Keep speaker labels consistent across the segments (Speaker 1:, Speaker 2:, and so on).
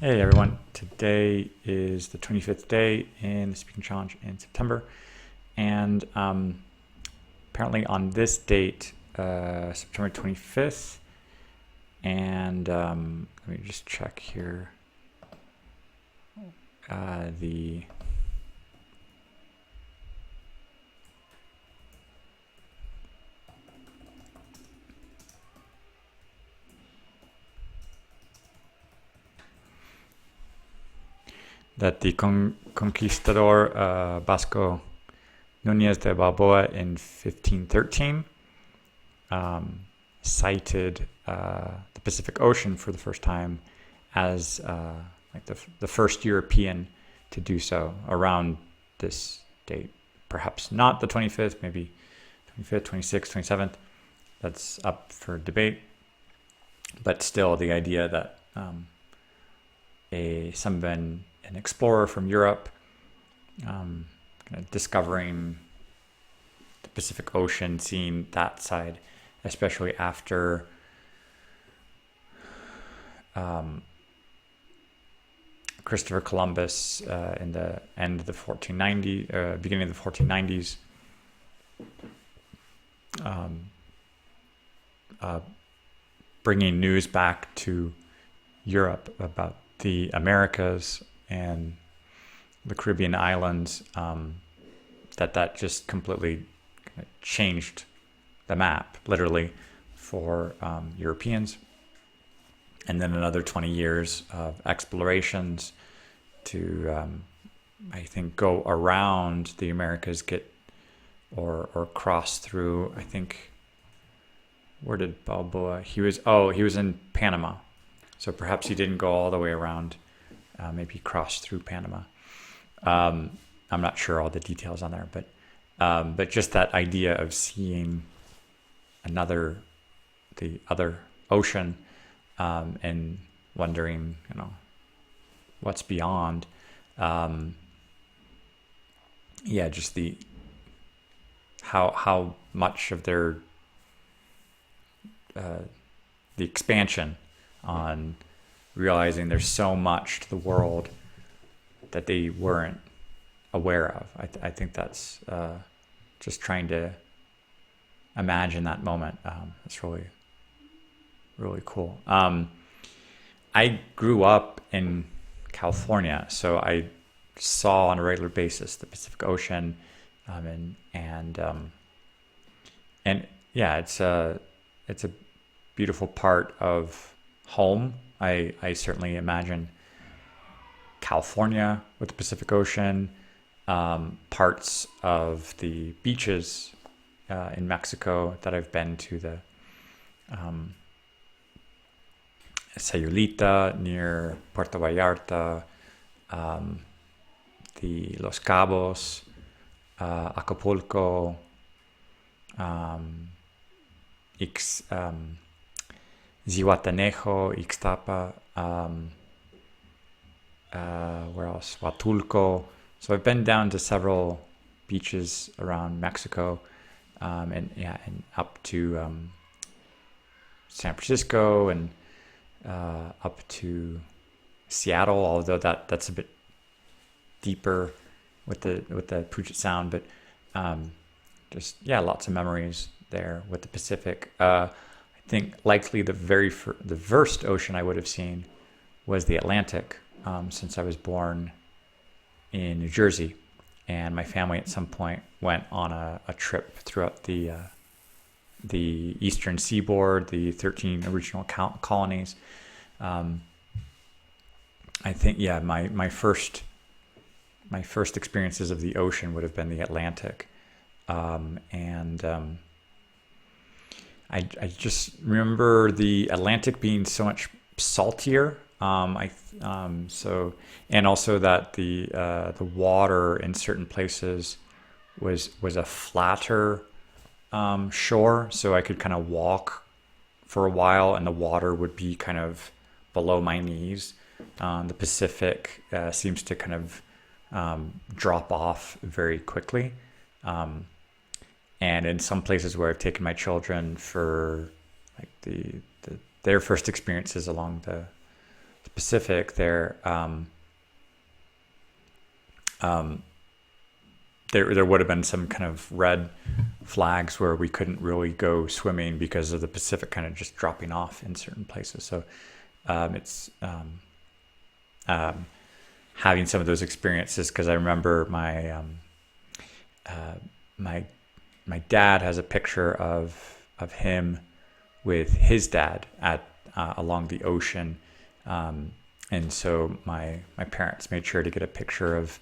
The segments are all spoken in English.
Speaker 1: Hey everyone, today is the 25th day in the Speaking Challenge in September, and apparently on this date, September 25th, and let me just check here, that the conquistador Vasco Núñez de Balboa in 1513 sighted the Pacific Ocean for the first time as like the first European to do so around this date. Perhaps not the 25th, maybe 25th, 26th, 27th. That's up for debate. But still, the idea that an explorer from Europe kind of discovering the Pacific Ocean, seeing that side, especially after Christopher Columbus in the end of the 1490s, beginning of the 1490s, bringing news back to Europe about the Americas and the Caribbean islands, that just completely changed the map, literally, for Europeans. And then another 20 years of explorations to, I think, go around the Americas, or cross through. I think, where did Balboa? He was in Panama, so perhaps he didn't go all the way around. Maybe crossed through Panama. I'm not sure all the details on there, but just that idea of seeing the other ocean, and wondering, what's beyond. Just how much of their the expansion on realizing there's so much to the world that they weren't aware of. I think that's just trying to imagine that moment. It's really, really cool. I grew up in California, so I saw on a regular basis the Pacific Ocean, it's a beautiful part of home. I certainly imagine California with the Pacific Ocean, parts of the beaches in Mexico that I've been to, the Sayulita near Puerto Vallarta, the Los Cabos, Acapulco, Zihuatanejo, Ixtapa, where else? Huatulco. So I've been down to several beaches around Mexico, and up to San Francisco, and up to Seattle. Although that's a bit deeper with the Puget Sound, but lots of memories there with the Pacific. I think likely the first ocean I would have seen was the Atlantic, since I was born in New Jersey, and my family at some point went on a trip throughout the eastern seaboard, the 13 original colonies. I think my first experiences of the ocean would have been the Atlantic, I just remember the Atlantic being so much saltier. And also that the water in certain places was a flatter shore, so I could kind of walk for a while, and the water would be kind of below my knees. The Pacific seems to kind of drop off very quickly. And in some places where I've taken my children for like their first experiences along the Pacific, there would have been some kind of red flags where we couldn't really go swimming because of the Pacific kind of just dropping off in certain places. So it's having some of those experiences, because I remember my dad has a picture of him with his dad at along the ocean, and so my parents made sure to get a picture of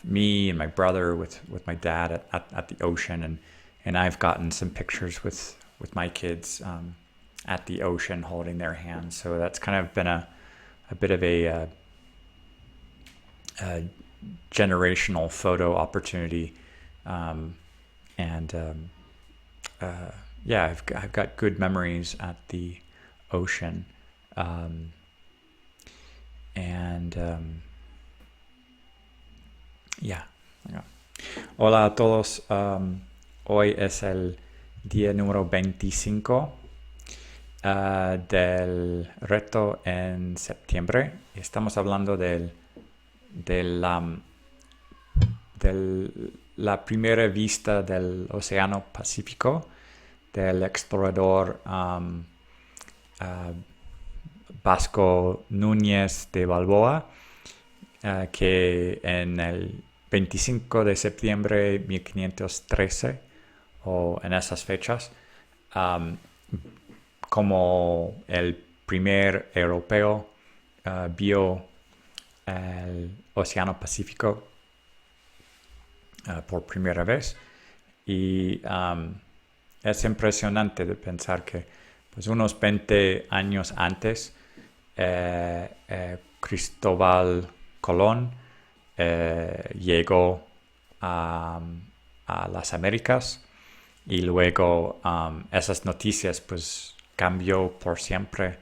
Speaker 1: me and my brother with my dad at the ocean, and I've gotten some pictures with my kids at the ocean holding their hands. So that's kind of been a bit of a generational photo opportunity, yeah, I've got good memories at the ocean, yeah. Hola a todos. Hoy es el día número 25 del reto en septiembre. Estamos hablando de la primera vista del Océano Pacífico del explorador Vasco Núñez de Balboa, que en el 25 de septiembre de 1513, o en esas fechas, como el primer europeo vio el Océano Pacífico por primera vez. Y es impresionante de pensar que pues unos 20 años antes Cristóbal Colón llegó a las Américas, y luego esas noticias pues cambió por siempre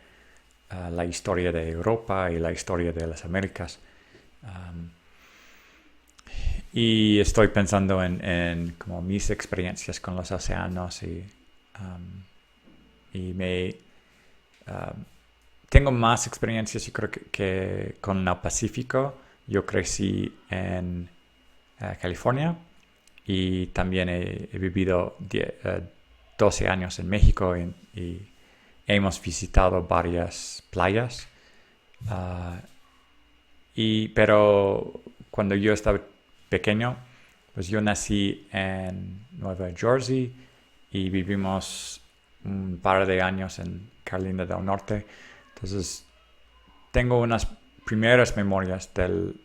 Speaker 1: la historia de Europa y la historia de las Américas. Y estoy pensando en como mis experiencias con los océanos, y tengo más experiencias, yo creo que con el Pacífico. Yo crecí en California, y también he vivido 12 años en México, y hemos visitado varias playas. Pero cuando yo estaba pequeño, pues yo nací en Nueva Jersey y vivimos un par de años en Carolina del Norte. Entonces tengo unas primeras memorias del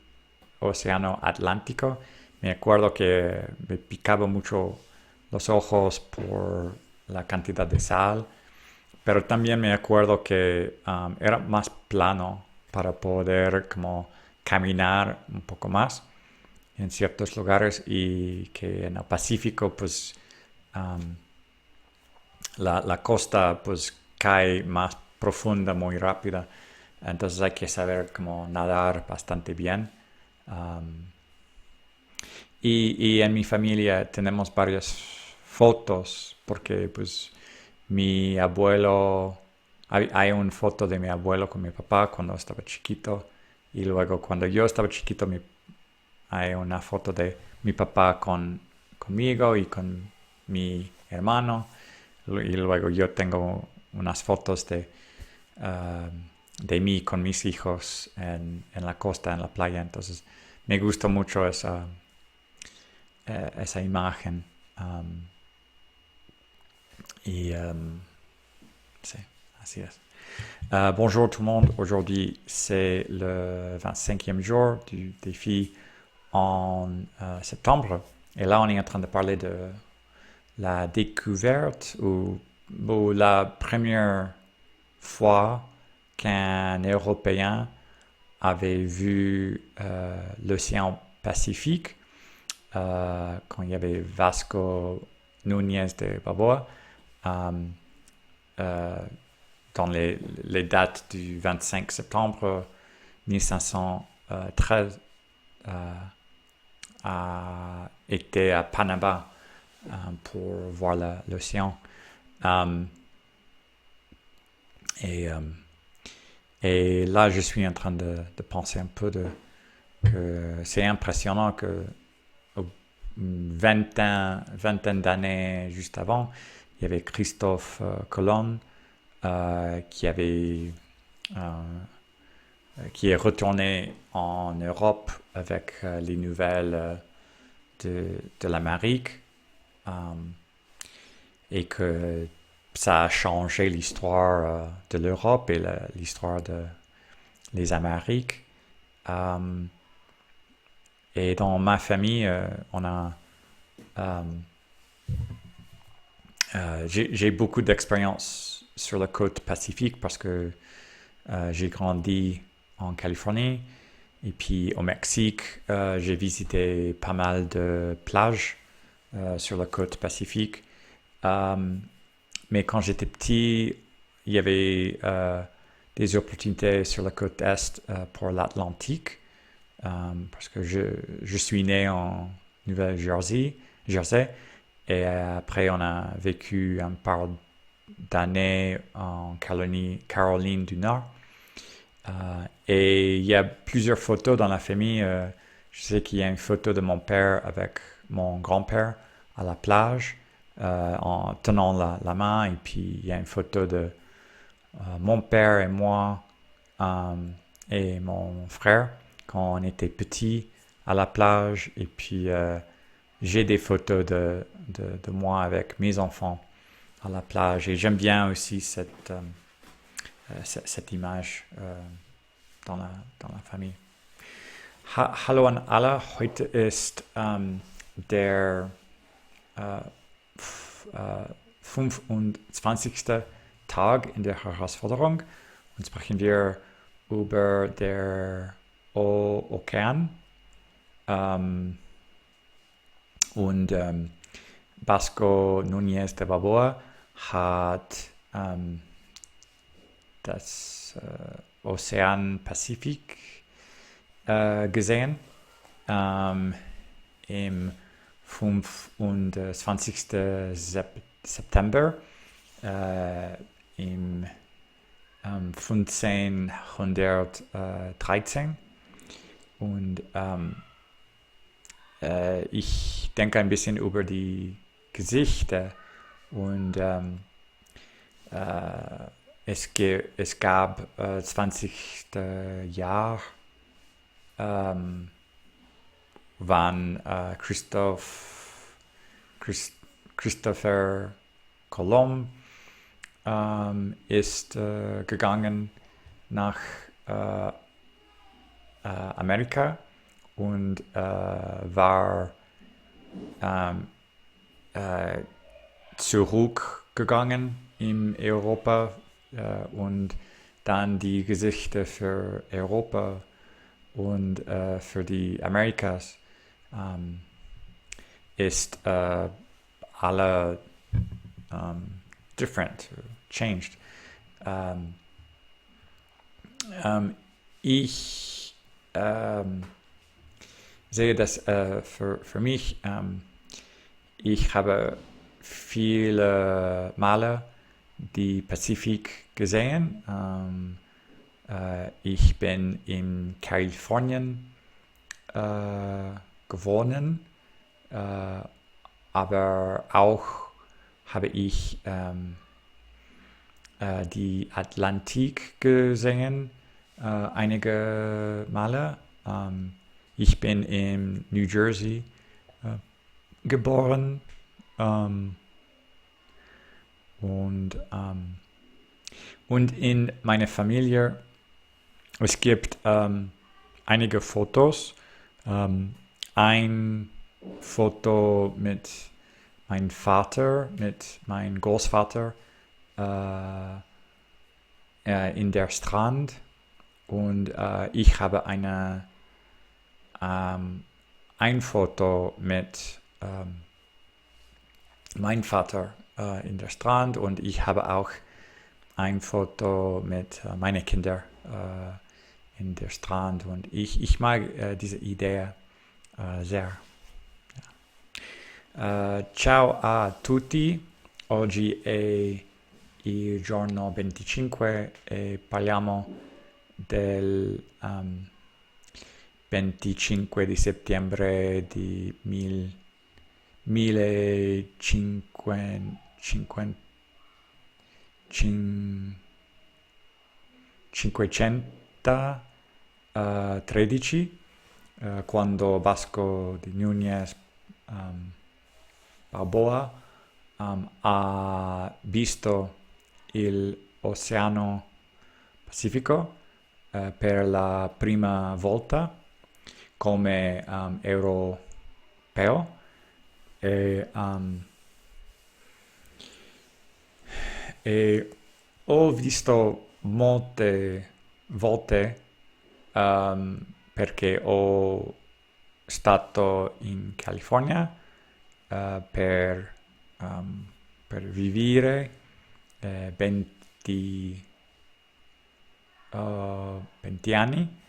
Speaker 1: Océano Atlántico. Me acuerdo que me picaba mucho los ojos por la cantidad de sal, pero también me acuerdo que era más plano para poder como caminar un poco más en ciertos lugares, y que en el Pacífico pues la costa pues cae más profunda muy rápida, entonces hay que saber cómo nadar bastante bien. Y en mi familia tenemos varias fotos, porque pues mi abuelo, hay una foto de mi abuelo con mi papá cuando estaba chiquito, y luego cuando yo estaba chiquito hay una foto de mi papá conmigo y con mi hermano, y luego yo tengo unas fotos de mí con mis hijos en la costa, en la playa. Entonces me gusta mucho esa imagen. Sí, así es. Bonjour tout le monde. Aujourd'hui, c'est le 25e jour du défi en septembre. Et là, on est en train de parler de la découverte ou la première fois qu'un Européen avait vu l'océan Pacifique, quand il y avait Vasco Núñez de Balboa, dans les dates du 25 septembre 1513, a été à Panama pour voir l'océan. Et Et là, je suis en train de penser un peu que c'est impressionnant que vingtaine d'années juste avant, il y avait Christophe Colomb qui est retourné en Europe avec les nouvelles de l'Amérique et que ça a changé l'histoire de l'Europe et l'histoire des Amériques. Et dans ma famille, j'ai beaucoup d'expérience sur la côte pacifique parce que j'ai grandi en Californie et puis au Mexique, j'ai visité pas mal de plages sur la côte pacifique. Mais quand j'étais petit, il y avait des opportunités sur la côte est pour l'Atlantique parce que je suis né en Nouvelle-Jersey, et après on a vécu un par d'années en Caroline du Nord. Et il y a plusieurs photos dans la famille. Je sais qu'il y a une photo de mon père avec mon grand-père à la plage en tenant la main. Et puis il y a une photo de mon père et moi et mon frère quand on était petits à la plage. Et puis j'ai des photos de moi avec mes enfants à la plage. Et j'aime bien aussi cette image dans la Familie. Hallo an alle, heute ist der 25. Tag in der Herausforderung und sprechen wir über den Ozean. Und Vasco Núñez de Balboa hat das Ozean Pazifik gesehen im 25. September im 1513 und ich denke ein bisschen über die Geschichte und es gab 20. Jahr, wann Christopher Colomb ist gegangen nach Amerika und war zurückgegangen in Europa und dann die Geschichte für Europa und für die Amerikas ist alle different, changed. Ich sehe das für mich, ich habe viele Male die Pazifik gesehen. Ich bin in Kalifornien gewohnt, aber auch habe ich die Atlantik gesehen, einige Male. Ich bin in New Jersey geboren und in meiner Familie es gibt einige Fotos. Ein Foto mit meinem Vater, mit meinem Großvater in der Strand und ich habe ein Foto mit meinem Vater in der Strand und ich habe auch ein Foto mit meinen Kindern in der Strand und ich mag diese Idee sehr. Ciao a tutti, oggi è il giorno 25 e parliamo del 25 di settembre di 1513, quando Vasco di Núñez Balboa ha visto l'Oceano Pacifico per la prima volta come europeo e, e ho visto molte volte perché ho stato in California per vivere 20 anni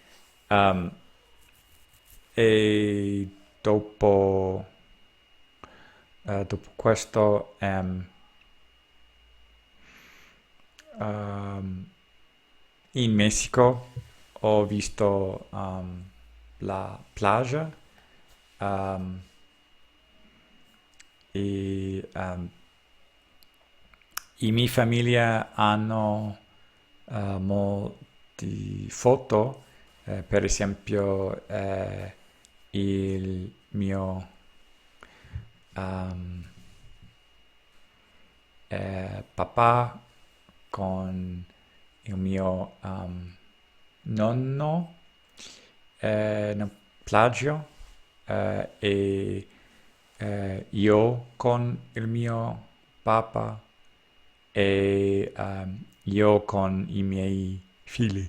Speaker 1: e dopo questo in Messico ho visto la playa e i miei famiglia hanno molte foto, per esempio il mio papà con il mio nonno nel plagio e io con il mio papà e io con i miei figli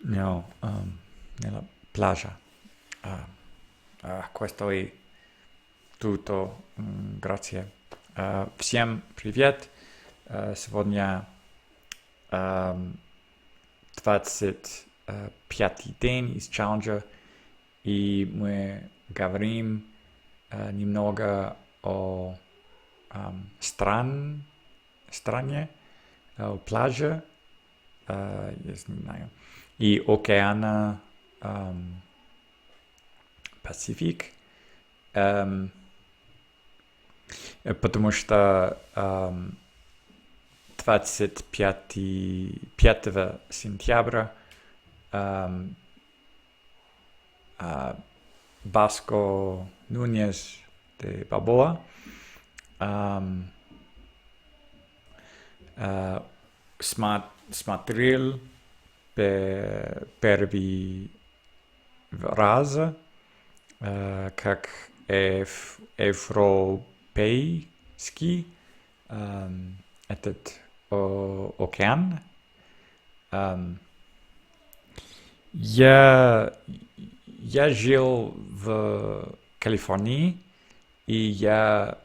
Speaker 1: nella playa. Questo è tutto. Grazie. Всем привет. Сегодня 25-й день из челленджа, и мы говорим немного о стране, о пляже, я не знаю, и океана Пасифик, потому что 25 сентября Vasco Núñez de Balboa смотрел первый раз как европейский этот океан. Я жил в Калифорнии, и я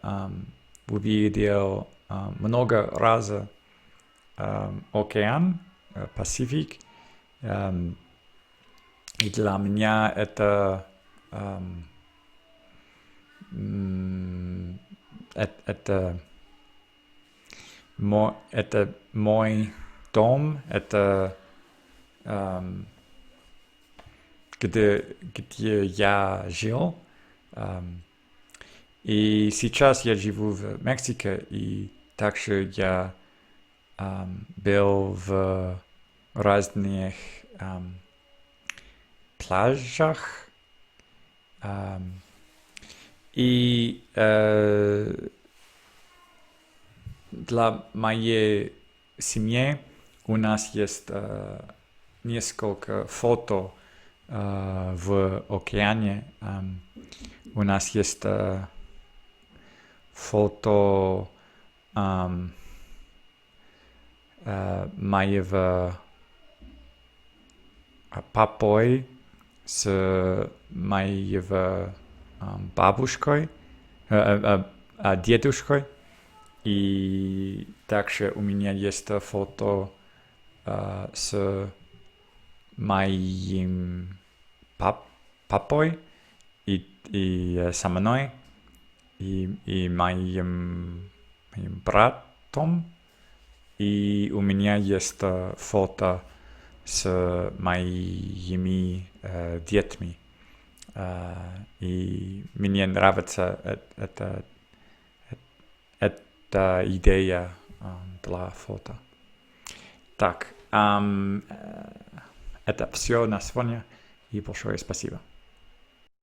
Speaker 1: увидел много раз океан, Пасифик. И для меня это мой дом, это где я жил. И сейчас я живу в Мексике, и также я был в разных пляжах. И для моей семьи у нас есть несколько фото в океане. У нас есть фото моего папой с моего бабушкой, дедушкой. И также у меня есть фото с моим папой и со мной и моим братом. И у меня есть фото с моими детьми. И мне нравится эта идея для фото. Так, это все на сегодня, и большое спасибо.